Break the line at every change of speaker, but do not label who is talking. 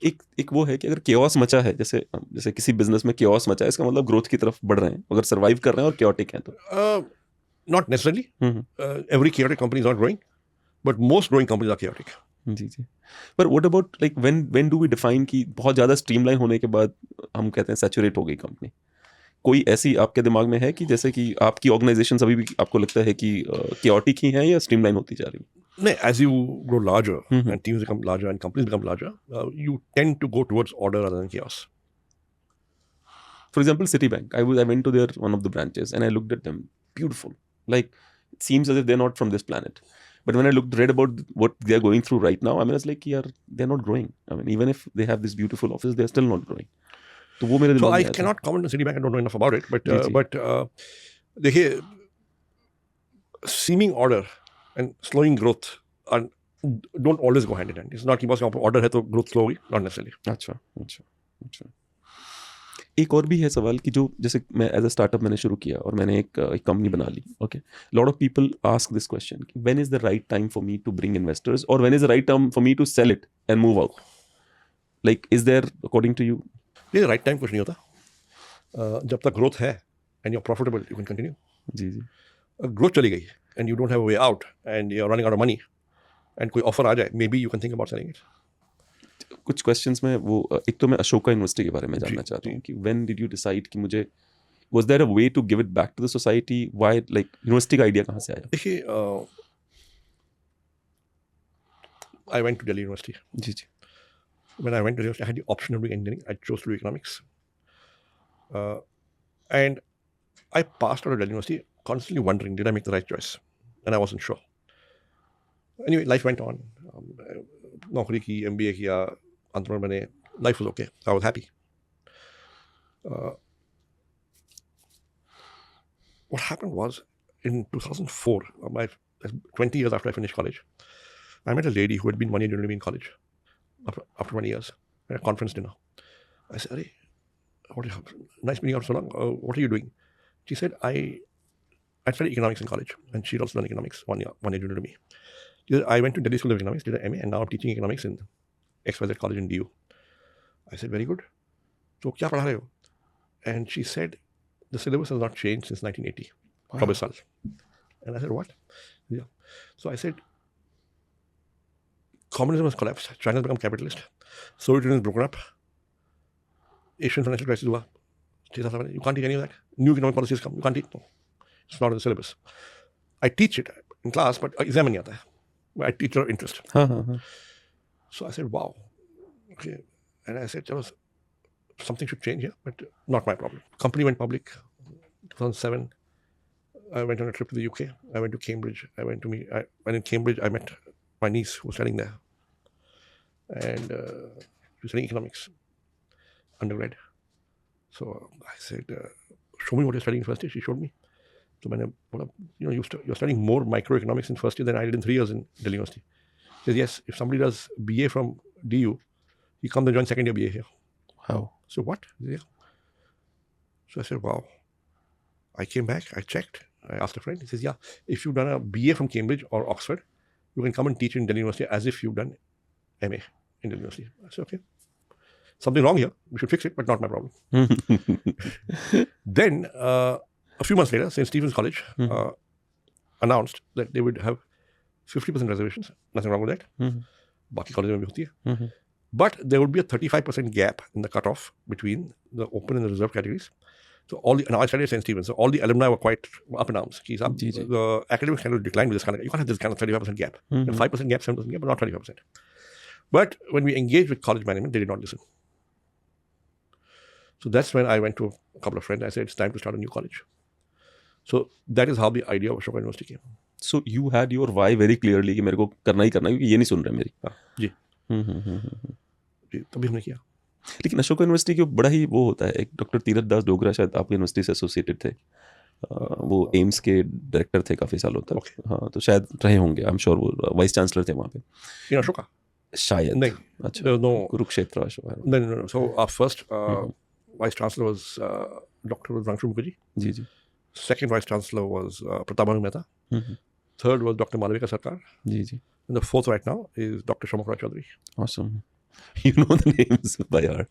एक वो है कि अगर केओस मचा है, जैसे जैसे किसी बिजनेस में केओस मचा है, इसका मतलब ग्रोथ की तरफ बढ़ रहे हैं, अगर सर्वाइव कर रहे हैं और केओटिक हैं तो।
Not necessarily. Every chaotic company is not growing, but most growing companies are chaotic.
जी जी। पर what about like when do we define कि बहुत ज़्यादा स्ट्रीमलाइन होने के बाद हम कहते हैं सैचुरेट हो गई कंपनी? कोई ऐसी आपके दिमाग में है कि जैसे कि आपकी ऑर्गेनाइजेशन अभी भी आपको लगता है कि केओटिक ही हैं या स्ट्रीमलाइन होती जा रही
No, as you grow larger
Mhm.
and teams become larger and companies become larger, you tend to go towards order rather than chaos.
For example, Citibank. I went to their one of the branches and I looked at them. Beautiful. Like it seems as if they're not from this planet. But when I read about what they're going through right now, I mean, it's like, yeah, they're not growing. I mean, even if they have this beautiful office, they're still not growing. तो वो मेरे
So
दिमाग
I
में आया था।
cannot comment on Citibank. I don't know enough about it. But
जी, जी।
देखिए, seeming order and slowing growth are, don't always go hand in hand. It's not कि बस order है तो growth slow होगी. Not necessarily.
अच्छा अच्छा अच्छा। एक और भी है सवाल कि जो जैसे मैं एज अ स्टार्टअप मैंने शुरू किया और मैंने एक कंपनी बना ली, okay, lot of people ask this question कि when is the right time for me to bring investors और when is the right time for me to sell it and move out, like is there according to you?
ये right time कुछ नहीं होता. जब तक growth है and you are profitable you can continue.
जी जी।
ग्रोथ चली गई and you don't have a way out and you are running out of money and कोई ऑफर आ जाए, maybe you can think about selling it.
कुछ questions में वो एक तो मैं अशोका यूनिवर्सिटी के बारे में जानना
जी,
चाहता हूँ
जी.
कि व्हेन डिड यू डिसाइड कि मुझे, was there a way to give it back to the society? Why, like university का आइडिया कहाँ से आया?
देखिए, I went to Delhi university.
जी जी।
When I went to university, I had the option of doing engineering. I chose to do economics. And I passed out of Delhi University constantly wondering, did I make the right choice? And I wasn't sure. Anyway, life went on. नौकरी की, MBA किया, अंत में मैंने, life was okay. I was happy. What happened was, in 2004, 20 years after I finished college, I met a lady who had been 1 year junior to me in college. After 20 years, at a conference dinner. I said, "Hey, nice meeting you so long. What are you doing?" She said, I studied economics in college, and she also done economics 1 year junior to me. She said, I went to Delhi School of Economics, did an MA, and now I'm teaching economics in XYZ College in DU. I said, very good. So, क्या पढ़ा रहे हो? And she said, the syllabus has not changed since 1980.
Wow.
24 साल. And I said, what? Yeah. So I said, communism has collapsed. China has become capitalist. Soviet Union is broken up. Asian financial crisis हुआ. You can't teach any of that. New economic policies come. You can't teach. No. It's not in the syllabus. I teach it in class, but exam नहीं आता है. I teach your interest. So I said, wow. Okay. And I said, something should change here, but not my problem. Company went public 2007. I went on a trip to the UK. I went to Cambridge. And in Cambridge, I met my niece who was studying there. And she was studying economics, undergrad. So I said, show me what you're studying in first year. She showed me. So मैंने बोला, you're studying more microeconomics in first year than I did in 3 years in Delhi University. She said, yes, if somebody does BA from DU, he comes and joins second year BA here.
Wow.
So what? Yeah. So I said, wow. I came back, I checked, I asked a friend. He says, yeah, if you've done a BA from Cambridge or Oxford, you can come and teach in Delhi University as if you've done MA in Delhi University. I said, okay. Something wrong here. We should fix it, but not my problem. Then, a few months later, St. Stephen's College announced that they would have 50% reservations. Nothing wrong with that. Baki colleges में भी होती है. But there would be a 35% gap in the cutoff between the open and the reserved categories. So now I studied at St. Stephen's, so all the alumni were quite up in arms. The academics kind of declined with this kind of, you can't have this kind of 35% gap. 5% gap, 7% gap, but not 25%. But when we engaged with college management, they did not listen. So that's when I went to a couple of friends. I said, it's time to start a new college. So that is how the idea of Ashoka University came.
So you had your why very clearly कि मेरे को करना ही करना है क्योंकि ये नहीं सुन रहे मेरी.
जी. जी, तभी हमने किया.
लेकिन अशोका यूनिवर्सिटी के बड़ा ही वो होता है, एक डॉक्टर तीरथ दास डोगरा शायद आपकी यूनिवर्सिटी से एसोसिएटेड थे, वो एम्स के डायरेक्टर थे काफ़ी सालों तक.
Okay.
हाँ, तो शायद रहे होंगे, आई एम श्योर वो वाइस चांसलर थे वहाँ पे.
In Ashoka?
शायद
नहीं.
अच्छा.
There was no.
Kurukshetra Ashoka.
No. So our first vice chancellor was Dr. Rudrankshu Mukherjee.
Ji ji.
Second vice chancellor was Pratama Mehta. Third was Dr. Malavika Sarkar.
Ji ji.
And the fourth right now is Dr. Shamakra Chaudhary.
Awesome. You know the names by heart.